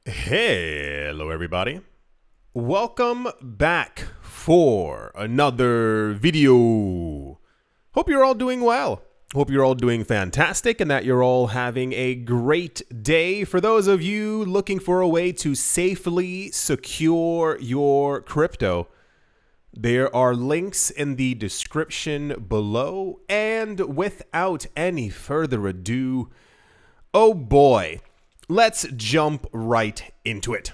Hello, everybody. Welcome back for another video. Hope you're all doing well. Hope you're all doing fantastic and that you're all having a great day. For those of you looking for a way to safely secure your crypto, there are links in the description below. And without any further ado, oh boy, let's jump right into it.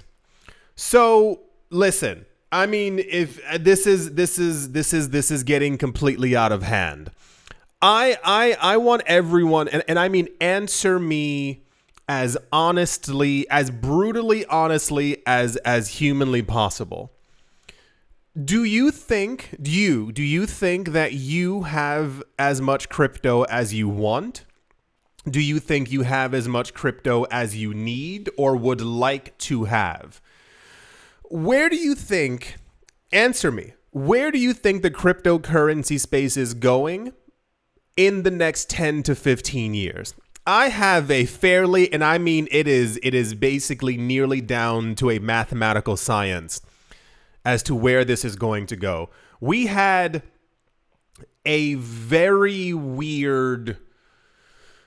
So, listen, I mean, if this is getting completely out of hand. I want everyone, and I mean, answer me as honestly, as brutally honestly as humanly possible. Do you think that you have as much crypto as you want? Do you think you have as much crypto as you need or would like to have? Where do you think, answer me, where do you think the cryptocurrency space is going in the next 10 to 15 years? I have a fairly, and I mean it is basically nearly down to a mathematical science as to where this is going to go. We had a very weird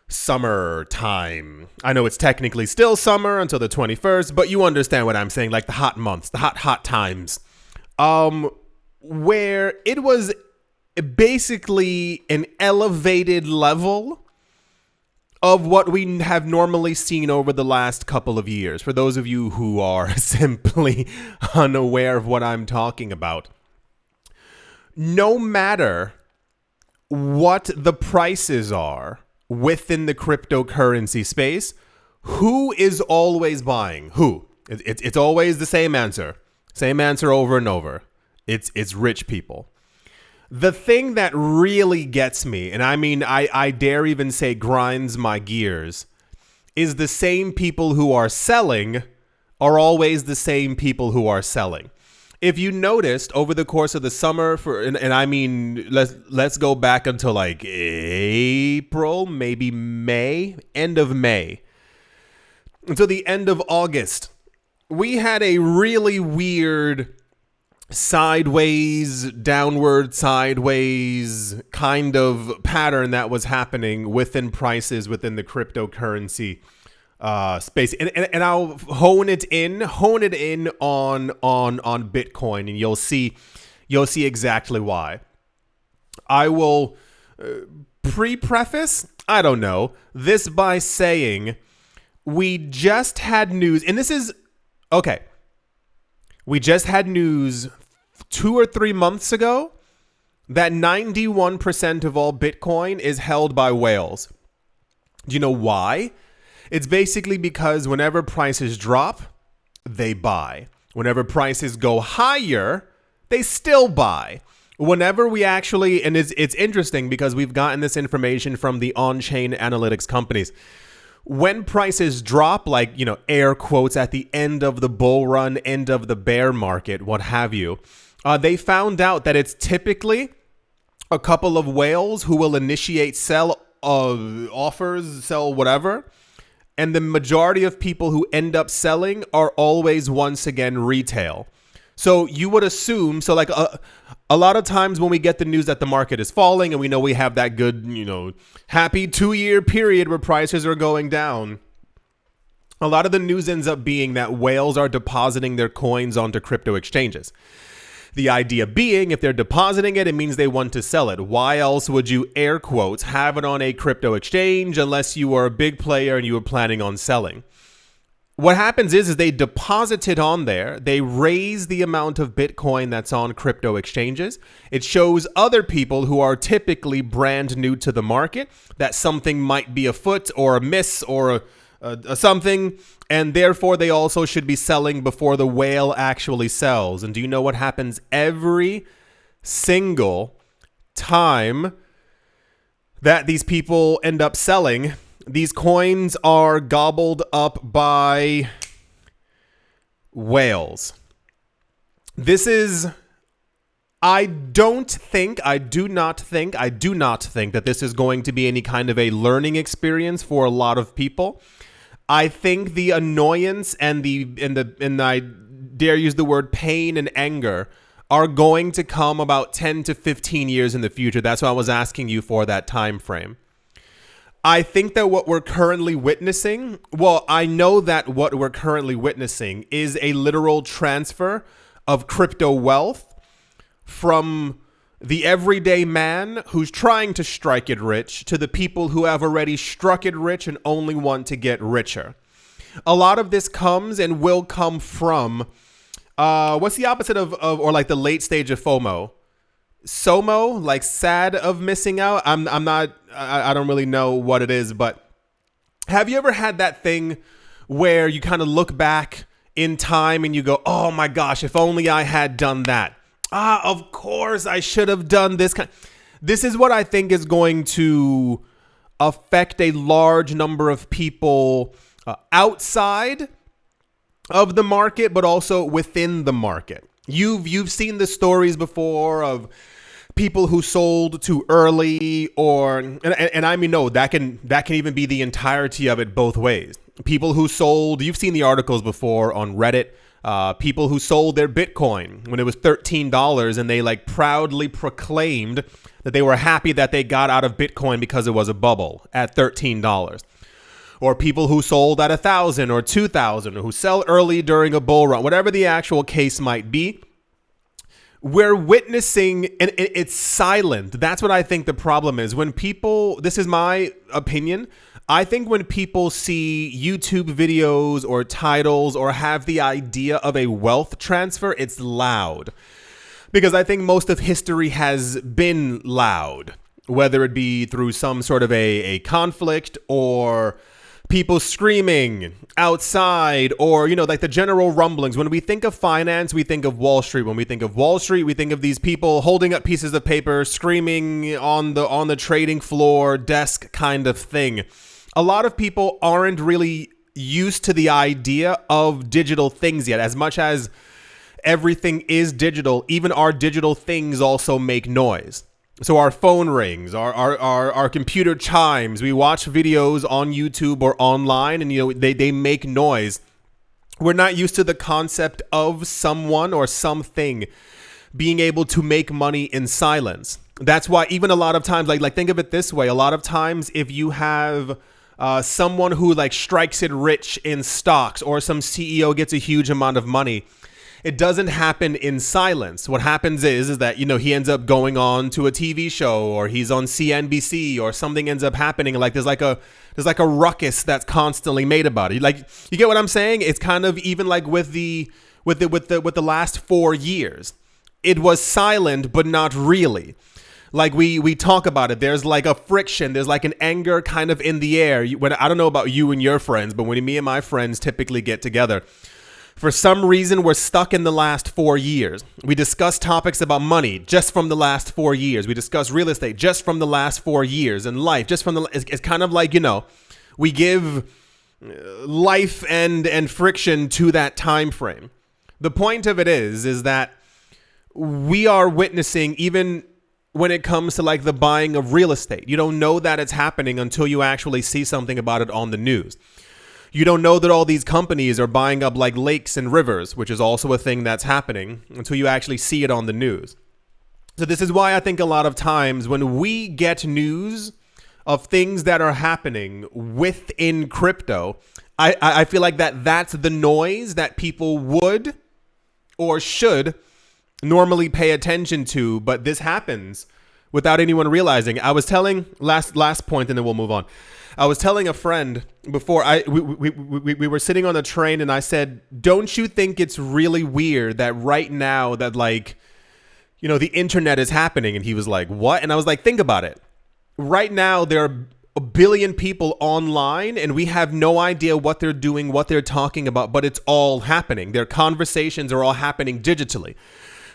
summertime. I know it's technically still summer until the 21st, but you understand what I'm saying, like the hot months, the hot times, where it was basically an elevated level of what we have normally seen over the last couple of years. For those of you who are simply unaware of what I'm talking about, no matter what the prices are within the cryptocurrency space, who is always buying? Who? It's always the same answer. Same answer over and over. It's rich people. The thing that really gets me, and I mean, I dare even say grinds my gears, is the same people who are selling are always the same people who are selling. If you noticed over the course of the summer, and I mean, let's go back until like April, maybe May, end of May, until the end of August, we had a really weird downward sideways kind of pattern that was happening within prices within the cryptocurrency space, and I'll hone it in on Bitcoin, and you'll see exactly why. I will preface, I don't know, this by saying we just had news, and this is okay. We just had news 2 or 3 months ago that 91% of all Bitcoin is held by whales. Do you know why? It's basically because whenever prices drop, they buy. Whenever prices go higher, they still buy. Whenever we actually, and it's interesting because we've gotten this information from the on-chain analytics companies. When prices drop, like, you know, air quotes, at the end of the bull run, end of the bear market, what have you, they found out that it's typically a couple of whales who will initiate sell offers, sell whatever. And the majority of people who end up selling are always, once again, retail. So you would assume, so like a lot of times when we get the news that the market is falling and we know we have that good, you know, happy 2-year period where prices are going down, a lot of the news ends up being that whales are depositing their coins onto crypto exchanges. The idea being, if they're depositing it, it means they want to sell it. Why else would you, air quotes, have it on a crypto exchange unless you are a big player and you were planning on selling? What happens is they deposit it on there. They raise the amount of Bitcoin that's on crypto exchanges. It shows other people who are typically brand new to the market that something might be afoot or amiss or a something, and therefore they also should be selling before the whale actually sells. And do you know what happens every single time that these people end up selling? These coins are gobbled up by whales. This is, I do not think that this is going to be any kind of a learning experience for a lot of people. I think the annoyance and I dare use the word pain and anger are going to come about 10 to 15 years in the future. That's why I was asking you for that time frame. I think that what we're currently witnessing, I know that what we're currently witnessing is a literal transfer of crypto wealth from the everyday man who's trying to strike it rich to the people who have already struck it rich and only want to get richer. A lot of this comes and will come from, what's the opposite of or like the late stage of FOMO? SOMO, like sad of missing out. I don't really know what it is, but have you ever had that thing where you kind of look back in time and you go, oh my gosh, if only I had done that. Of course I should have done this. This is what I think is going to affect a large number of people outside of the market, but also within the market. You've seen the stories before of people who sold too early, and I mean, no, that can even be the entirety of it both ways. People who sold, you've seen the articles before on Reddit, people who sold their Bitcoin when it was $13 and they like proudly proclaimed that they were happy that they got out of Bitcoin because it was a bubble at $13. Or people who sold at 1,000 or 2,000, or who sell early during a bull run, whatever the actual case might be. We're witnessing, and it's silent. That's what I think the problem is. When people, this is my opinion, I think when people see YouTube videos or titles or have the idea of a wealth transfer, it's loud. Because I think most of history has been loud, whether it be through some sort of a conflict or people screaming outside, or, you know, like the general rumblings. When we think of finance, we think of Wall Street. When we think of Wall Street, we think of these people holding up pieces of paper, screaming on the trading floor, desk kind of thing. A lot of people aren't really used to the idea of digital things yet. As much as everything is digital, even our digital things also make noise. So our phone rings, our computer chimes, we watch videos on YouTube or online, and, you know, they make noise. We're not used to the concept of someone or something being able to make money in silence. That's why even a lot of times, like think of it this way. A lot of times if you have someone who like strikes it rich in stocks, or some CEO gets a huge amount of money, it doesn't happen in silence. What happens is that, you know, he ends up going on to a TV show, or he's on CNBC, or something ends up happening. Like there's like a ruckus that's constantly made about it. Like, you get what I'm saying? It's kind of even like with the last 4 years, it was silent, but not really. Like we talk about it. There's like a friction. There's like an anger kind of in the air. When I don't know about you and your friends, but when me and my friends typically get together, for some reason, we're stuck in the last 4 years. We discuss topics about money just from the last 4 years. We discuss real estate just from the last 4 years, and life just from it's kind of like, you know, we give life and friction to that time frame. The point of it is that we are witnessing, even when it comes to like the buying of real estate, you don't know that it's happening until you actually see something about it on the news. You don't know that all these companies are buying up like lakes and rivers, which is also a thing that's happening, until you actually see it on the news. So this is why I think a lot of times when we get news of things that are happening within crypto, I feel like that's the noise that people would or should normally pay attention to, but this happens without anyone realizing. I was telling last point, and then we'll move on. I was telling a friend before we were sitting on the train, and I said, don't you think it's really weird that right now that, like, you know, the internet is happening? And he was like, what? And I was like, think about it. Right now, there are a billion people online, and we have no idea what they're doing, what they're talking about, but it's all happening. Their conversations are all happening digitally.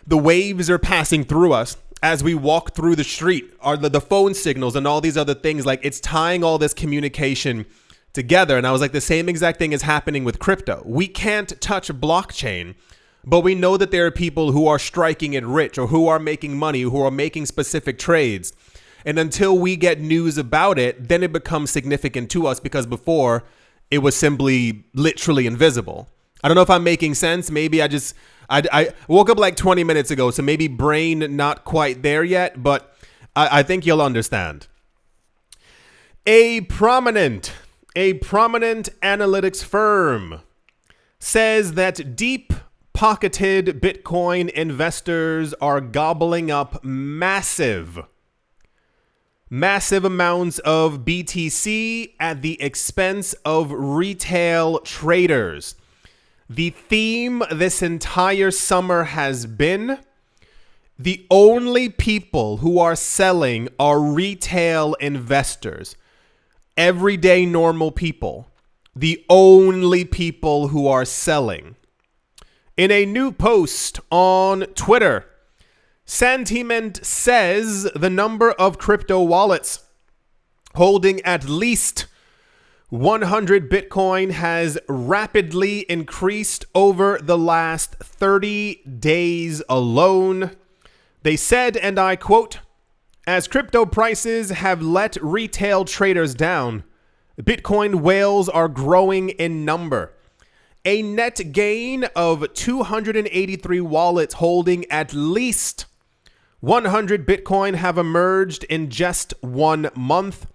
The waves are passing through us as we walk through the street, are the phone signals and all these other things. Like, it's tying all this communication together. And I was like, the same exact thing is happening with crypto. We can't touch blockchain, but we know that there are people who are striking it rich, or who are making money, who are making specific trades. And until we get news about it, then it becomes significant to us, because before it was simply literally invisible. I don't know if I'm making sense. Maybe I woke up like 20 minutes ago, so maybe brain not quite there yet, but I think you'll understand. A prominent analytics firm says that deep-pocketed Bitcoin investors are gobbling up massive amounts of BTC at the expense of retail traders. The theme this entire summer has been the only people who are selling are retail investors, everyday normal people, the only people who are selling. In a new post on Twitter, Sentiment says the number of crypto wallets holding at least 100 Bitcoin has rapidly increased over the last 30 days alone. They said, and I quote, "As crypto prices have let retail traders down, Bitcoin whales are growing in number. A net gain of 283 wallets holding at least 100 Bitcoin have emerged in just 1 month.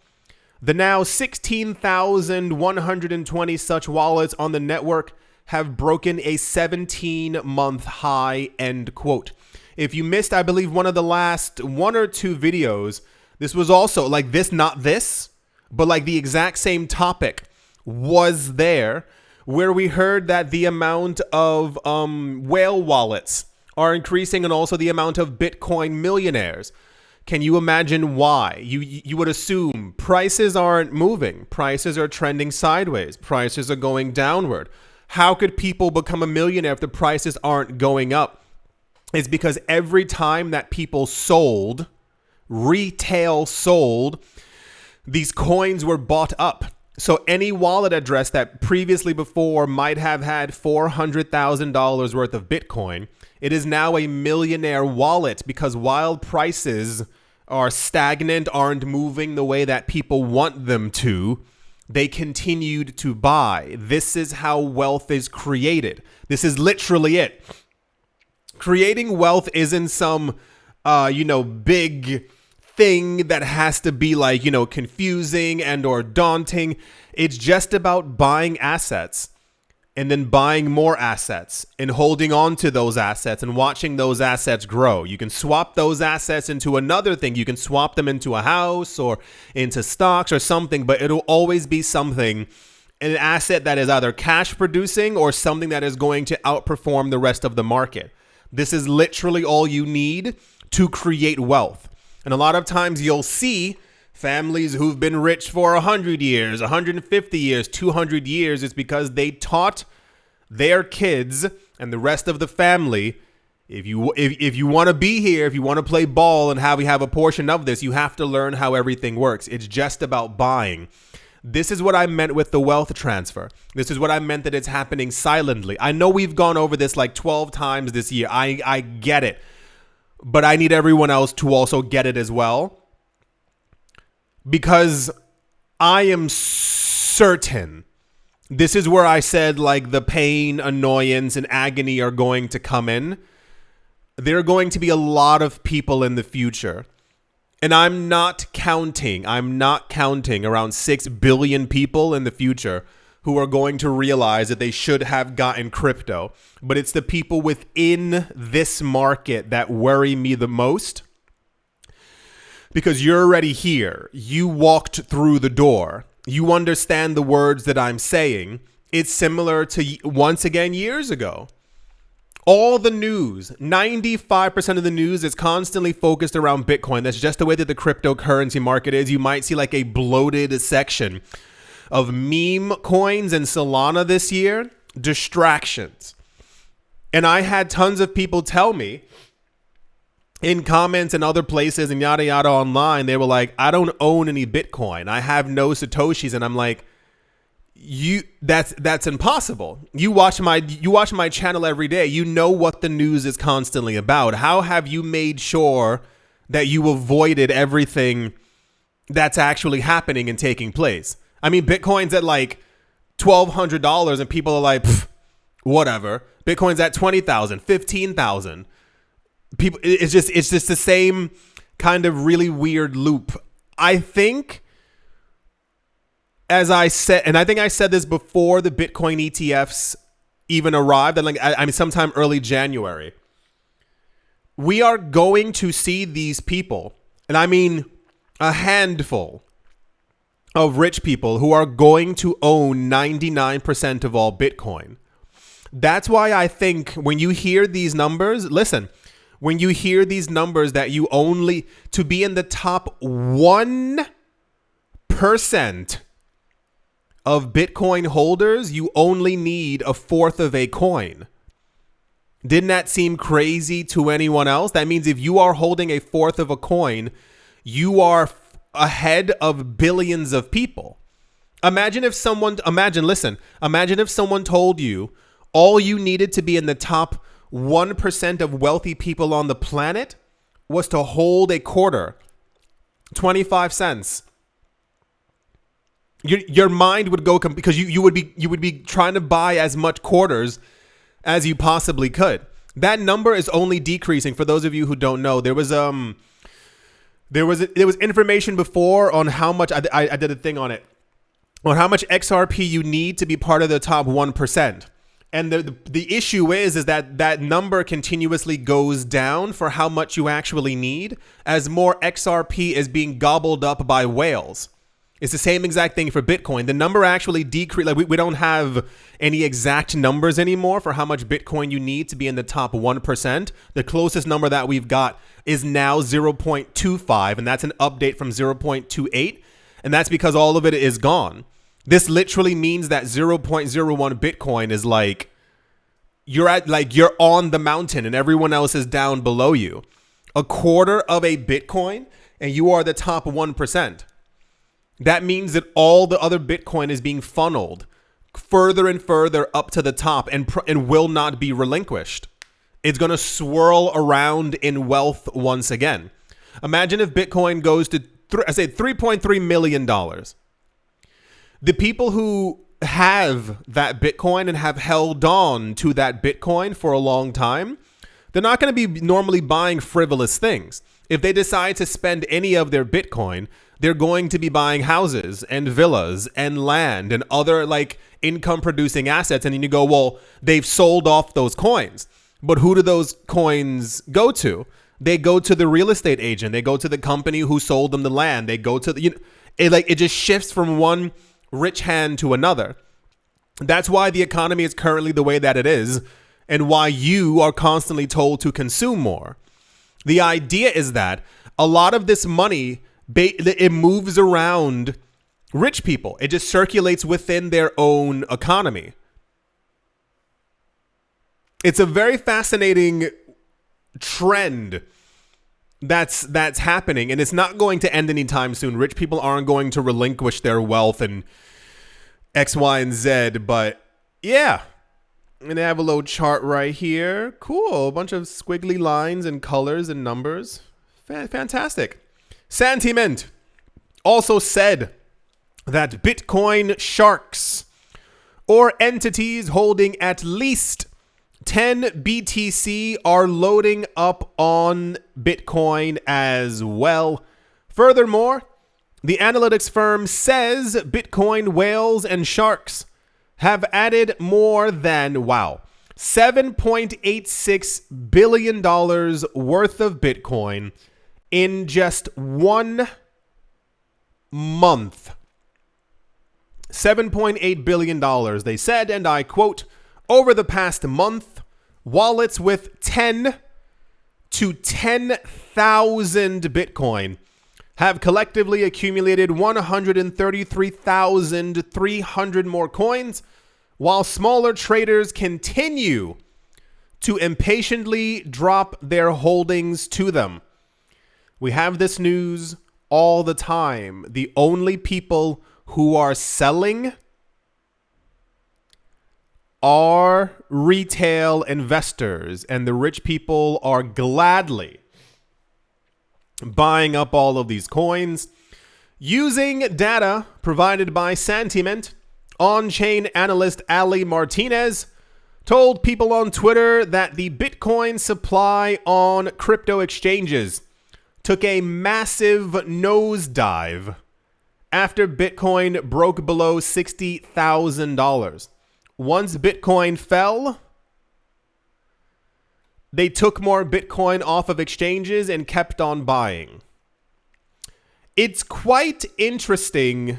The now 16,120 such wallets on the network have broken a 17-month high," end quote. If you missed, I believe, one of the last 1 or 2 videos, this was also like this, not this, but like the exact same topic was there, where we heard that the amount of whale wallets are increasing and also the amount of Bitcoin millionaires. Can you imagine why? You would assume prices aren't moving. Prices are trending sideways. Prices are going downward. How could people become a millionaire if the prices aren't going up? It's because every time that people sold, retail sold, these coins were bought up. So any wallet address that previously before might have had $400,000 worth of Bitcoin, it is now a millionaire wallet, because while prices are stagnant, aren't moving the way that people want them to, they continued to buy. This is how wealth is created. This is literally it. Creating wealth isn't some, big thing that has to be like, confusing and or daunting. It's just about buying assets and then buying more assets and holding on to those assets and watching those assets grow. You can swap those assets into another thing. You can swap them into a house or into stocks or something, but it'll always be something, an asset that is either cash producing or something that is going to outperform the rest of the market. This is literally all you need to create wealth. And a lot of times you'll see families who've been rich for 100 years, 150 years, 200 years. It's because they taught their kids and the rest of the family, if you want to be here, if you want to play ball and have a portion of this, you have to learn how everything works. It's just about buying. This is what I meant with the wealth transfer. This is what I meant that it's happening silently. I know we've gone over this like 12 times this year. I get it. But I need everyone else to also get it as well. Because I am certain this is where I said like the pain, annoyance, and agony are going to come in. There are going to be a lot of people in the future. And I'm not counting around 6 billion people in the future who are going to realize that they should have gotten crypto. But it's the people within this market that worry me the most. Because you're already here. You walked through the door. You understand the words that I'm saying. It's similar to, once again, years ago. All the news, 95% of the news is constantly focused around Bitcoin. That's just the way that the cryptocurrency market is. You might see like a bloated section of meme coins and Solana this year. Distractions. And I had tons of people tell me in comments and other places and yada yada online, they were like, I don't own any Bitcoin. I have no Satoshis. And I'm like, that's impossible. You watch my channel every day. You know what the news is constantly about. How have you made sure that you avoided everything that's actually happening and taking place? I mean, Bitcoin's at like $1,200 and people are like, whatever. Bitcoin's at 20,000, 15,000. People, it's just the same kind of really weird loop. I think, as I said, and I think I said this before the Bitcoin ETFs even arrived, and I mean sometime early January, we are going to see these people, and I mean a handful of rich people who are going to own 99% of all Bitcoin. That's why I think when you hear these numbers, listen, when you hear these numbers that you only, to be in the top 1% of Bitcoin holders, you only need a fourth of a coin. Didn't that seem crazy to anyone else? That means if you are holding a fourth of a coin, you are ahead of billions of people. Imagine if someone told you all you needed to be in the top 1% of wealthy people on the planet was to hold a quarter, 25 cents. Your mind would go because you would be trying to buy as much quarters as you possibly could. That number is only decreasing. For those of you who don't know, there was information before on how much I did a thing on it, on how much XRP you need to be part of the top 1%. And the issue is that number continuously goes down for how much you actually need as more XRP is being gobbled up by whales. It's the same exact thing for Bitcoin. The number actually decreased. Like we don't have any exact numbers anymore for how much Bitcoin you need to be in the top 1%. The closest number that we've got is now 0.25, and that's an update from 0.28. And that's because all of it is gone. This literally means that 0.01 Bitcoin is like you're on the mountain and everyone else is down below you. A quarter of a Bitcoin and you are the top 1%. That means that all the other Bitcoin is being funneled further and further up to the top and will not be relinquished. It's going to swirl around in wealth once again. Imagine if Bitcoin goes to, $3.3 million. The people who have that Bitcoin and have held on to that Bitcoin for a long time, they're not going to be normally buying frivolous things. If they decide to spend any of their Bitcoin, they're going to be buying houses and villas and land and other like income producing assets. And then you go, well, they've sold off those coins. But who do those coins go to? They go to the real estate agent. They go to the company who sold them the land. They go to it just shifts from one rich hand to another. That's why the economy is currently the way that it is and why you are constantly told to consume more. The idea is that a lot of this money, it moves around rich people. It just circulates within their own economy. It's a very fascinating trend that's happening, and it's not going to end anytime soon. Rich people aren't going to relinquish their wealth and X, Y, and Z, but yeah. And I have a little chart right here. Cool. A bunch of squiggly lines and colors and numbers. Fantastic. Santiment also said that Bitcoin sharks or entities holding at least 10 BTC are loading up on Bitcoin as well. Furthermore, the analytics firm says Bitcoin whales and sharks have added more than, $7.86 billion worth of Bitcoin in just 1 month. $7.8 billion, they said, and I quote, over the past month, wallets with 10 to 10,000 Bitcoin have collectively accumulated 133,300 more coins, while smaller traders continue to impatiently drop their holdings to them. We have this news all the time. The only people who are selling are retail investors, and the rich people are gladly buying up all of these coins. Using data provided by Santiment, On-chain analyst Ali Martinez told people on Twitter that the Bitcoin supply on crypto exchanges took a massive nosedive after Bitcoin broke below $60,000. Once Bitcoin fell, they took more Bitcoin off of exchanges and kept on buying. It's quite interesting.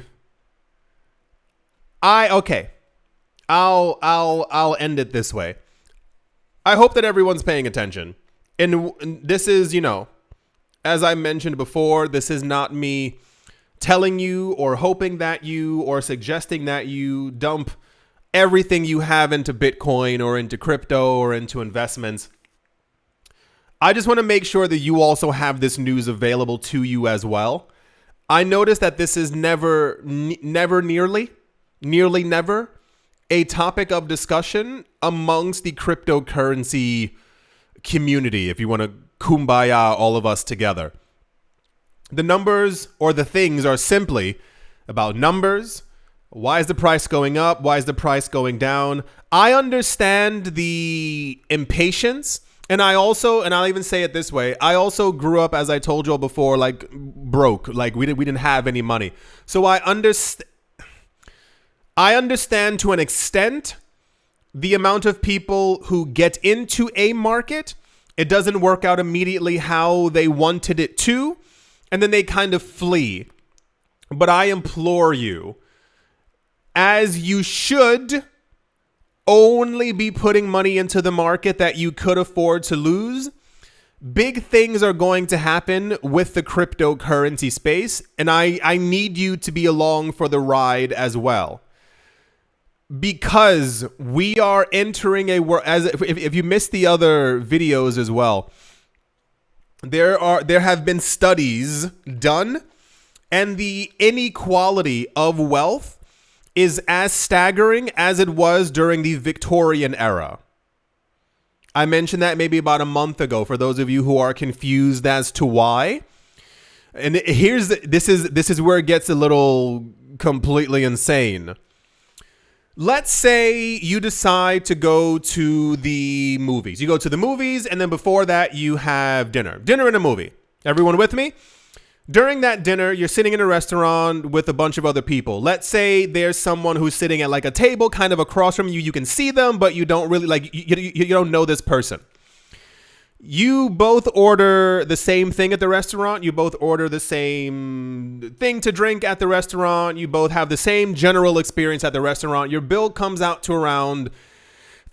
I'll end it this way. I hope that everyone's paying attention. And this is, as I mentioned before, this is not me telling you or hoping that you or suggesting that you dump everything you have into Bitcoin or into crypto or into investments. I just want to make sure that you also have this news available to you as well. I noticed that this is never a topic of discussion amongst the cryptocurrency community, if you want to kumbaya all of us together. The numbers or the things are simply about numbers. Why is the price going up? Why is the price going down? I understand the impatience. And I'll even say it this way. I also grew up, as I told you all before, like broke. Like we didn't have any money. So I understand to an extent the amount of people who get into a market. It doesn't work out immediately how they wanted it to. And then they kind of flee. But I implore you, as you should, only be putting money into the market that you could afford to lose. Big things are going to happen with the cryptocurrency space, and I need you to be along for the ride as well. Because we are entering a world, if you missed the other videos as well, there have been studies done, and the inequality of wealth is as staggering as it was during the Victorian era. I mentioned that maybe about a month ago for those of you who are confused as to why. And this is where it gets a little completely insane. Let's say you decide to go to the movies. You go to the movies, and then before that you have dinner. Dinner and a movie. Everyone with me? During that dinner, you're sitting in a restaurant with a bunch of other people. Let's say there's someone who's sitting at like a table kind of across from you. You can see them, but you don't really you don't know this person. You both order the same thing at the restaurant. You both order the same thing to drink at the restaurant. You both have the same general experience at the restaurant. Your bill comes out to around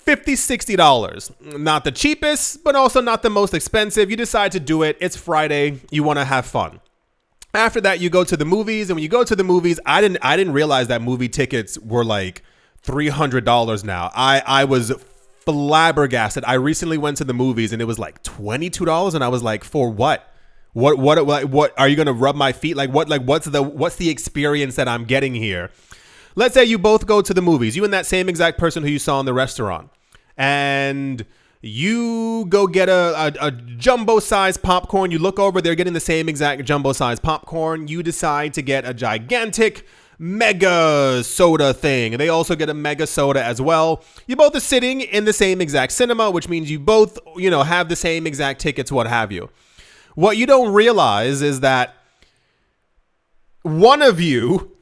$50, $60. Not the cheapest, but also not the most expensive. You decide to do it. It's Friday. You want to have fun. After that, you go to the movies, and when you go to the movies, I didn't realize that movie tickets were like $300 now. I was flabbergasted. I recently went to the movies, and it was like $22, and I was like, for what? What are you gonna rub my feet? What's the experience that I'm getting here? Let's say you both go to the movies. You and that same exact person who you saw in the restaurant, and you go get a jumbo-sized popcorn. You look over, they're getting the same exact jumbo-sized popcorn. You decide to get a gigantic mega soda thing. They also get a mega soda as well. You both are sitting in the same exact cinema, which means you both, have the same exact tickets, what have you. What you don't realize is that one of you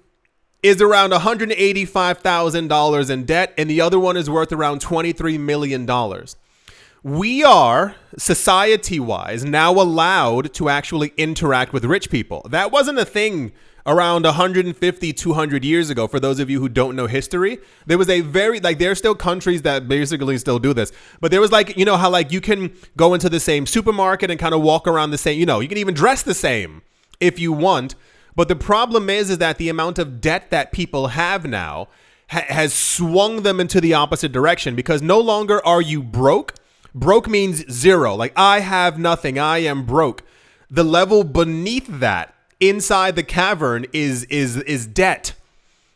is around $185,000 in debt, and the other one is worth around $23 million. We are, society-wise, now allowed to actually interact with rich people. That wasn't a thing around 150, 200 years ago. For those of you who don't know history, there was a there are still countries that basically still do this. But there was how you can go into the same supermarket and kind of walk around the same, you can even dress the same if you want. But the problem is that the amount of debt that people have now has swung them into the opposite direction, because no longer are you broke. Broke means zero. Like, I have nothing. I am broke. The level beneath that, inside the cavern, is debt.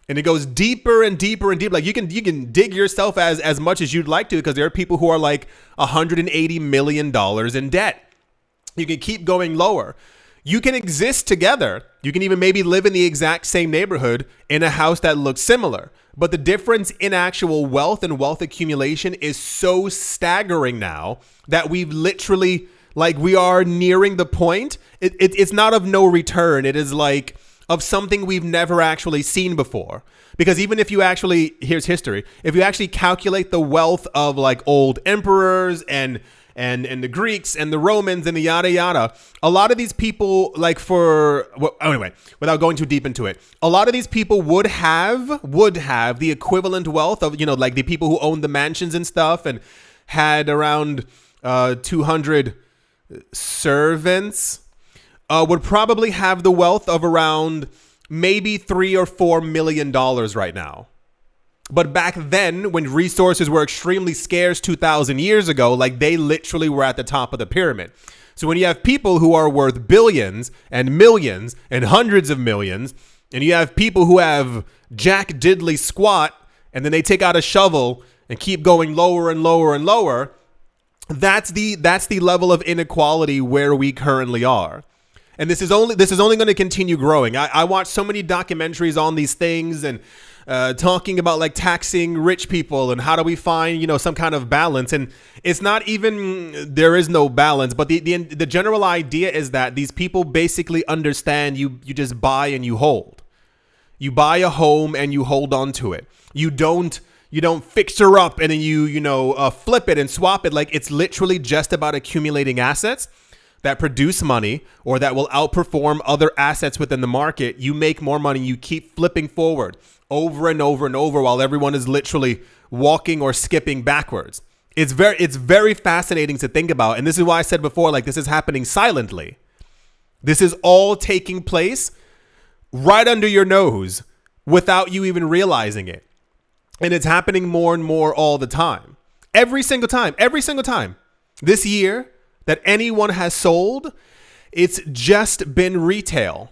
And it goes deeper and deeper and deeper. Like, you can dig yourself as much as you'd like to, because there are people who are like $180 million in debt. You can keep going lower. You can exist together. You can even maybe live in the exact same neighborhood in a house that looks similar. But the difference in actual wealth and wealth accumulation is so staggering now that we've literally, like, we are nearing the point. It's not of no return. It is like of something we've never actually seen before. Because even if you actually, here's history, if you actually calculate the wealth of like old emperors and the Greeks and the Romans and the yada yada, a lot of these people, like anyway, without going too deep into it, a lot of these people would have the equivalent wealth of, like the people who owned the mansions and stuff and had around 200 servants, would probably have the wealth of around maybe $3 or $4 million right now. But back then, when resources were extremely scarce 2,000 years ago, like they literally were at the top of the pyramid. So when you have people who are worth billions and millions and hundreds of millions, and you have people who have jack diddly squat, and then they take out a shovel and keep going lower and lower and lower, that's the level of inequality where we currently are. And this is only going to continue growing. I watch so many documentaries on these things and talking about like taxing rich people and how do we find, some kind of balance. And it's not even, there is no balance, but the general idea is that these people basically understand you just buy and you hold. You buy a home and you hold on to it. You don't fix her up and then you flip it and swap it. Like it's literally just about accumulating assets that produce money or that will outperform other assets within the market. You make more money. You keep flipping forward over and over and over while everyone is literally walking or skipping backwards. It's very fascinating to think about. And this is why I said before, like this is happening silently. This is all taking place right under your nose without you even realizing it. And it's happening more and more all the time. Every single time. This year, that anyone has sold, it's just been retail.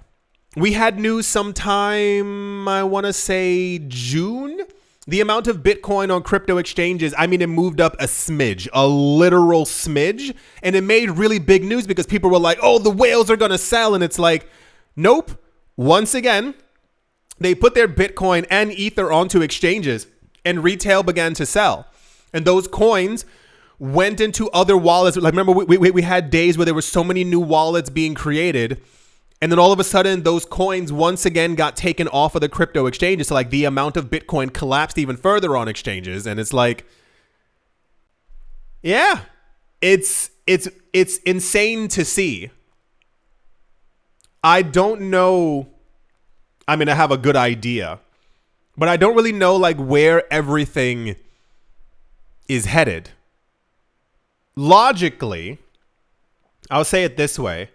We had news sometime, I want to say June. The amount of Bitcoin on crypto exchanges, it moved up a smidge, a literal smidge. And it made really big news because people were like, oh, the whales are going to sell. And it's like, nope. Once again, they put their Bitcoin and Ether onto exchanges and retail began to sell. And those coins went into other wallets. Like, remember, we had days where there were so many new wallets being created. And then all of a sudden, those coins once again got taken off of the crypto exchanges. So like the amount of Bitcoin collapsed even further on exchanges. And it's like, yeah, it's insane to see. I don't know. I have a good idea, but I don't really know like where everything is headed. Logically, I'll say it this way.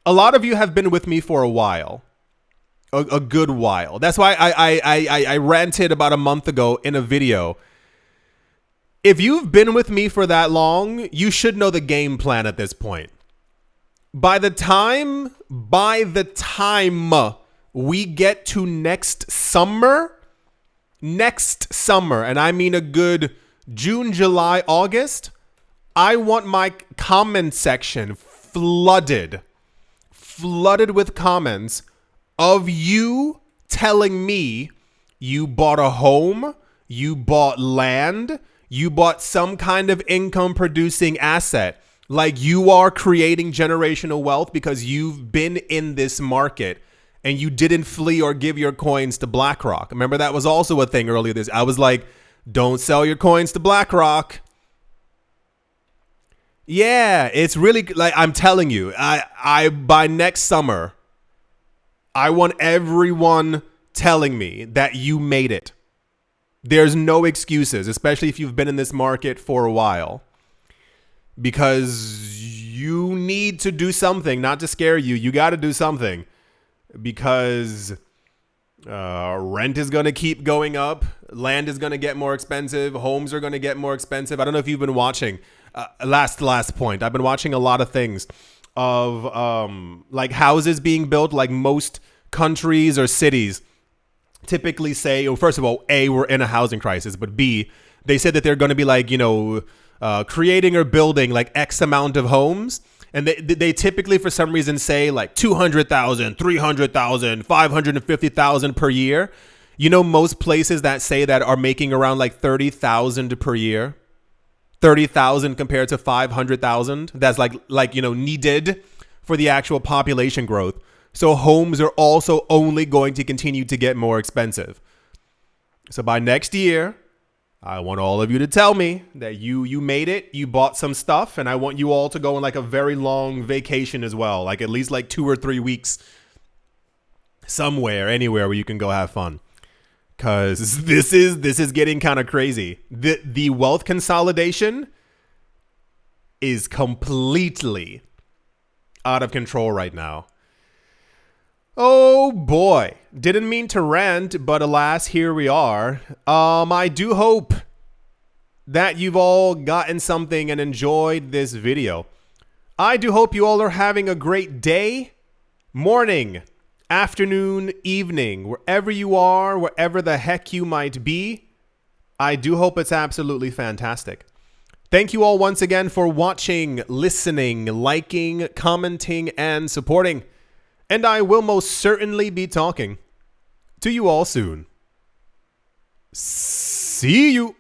A lot of you have been with me for a while, a good while. That's why I ranted about a month ago in a video. If you've been with me for that long, you should know the game plan at this point. By the time we get to next summer, and I mean a good June, July, August, I want my comment section flooded with comments of you telling me you bought a home, you bought land, you bought some kind of income producing asset. Like you are creating generational wealth because you've been in this market and you didn't flee or give your coins to BlackRock. Remember, that was also a thing earlier this. I was like, don't sell your coins to BlackRock. Yeah, it's really like, I'm telling you, I by next summer, I want everyone telling me that you made it. There's no excuses, especially if you've been in this market for a while, because you need to do something, not to scare you. You got to do something because rent is going to keep going up. Land is going to get more expensive. Homes are going to get more expensive. I don't know if you've been watching. Last point. I've been watching a lot of things of like houses being built. Like most countries or cities typically say, well, first of all, A, we're in a housing crisis, but B, they said that they're going to be like, creating or building like X amount of homes. And they typically, for some reason, say like 200,000, 300,000, 550,000 per year. You know, most places that say that are making around like 30,000 per year. 30,000 compared to 500,000. That's needed for the actual population growth. So homes are also only going to continue to get more expensive. So by next year, I want all of you to tell me that you made it, you bought some stuff, and I want you all to go on like a very long vacation as well, like at least like 2 or 3 weeks somewhere, anywhere where you can go have fun. Cause this is getting kind of crazy. The wealth consolidation is completely out of control right now. Oh boy, didn't mean to rant, but alas, here we are. I do hope that you've all gotten something and enjoyed this video. I do hope you all are having a great day, morning, afternoon, evening, wherever you are, wherever the heck you might be. I do hope it's absolutely fantastic. Thank you all once again for watching, listening, liking, commenting, and supporting. And I will most certainly be talking to you all soon. See you.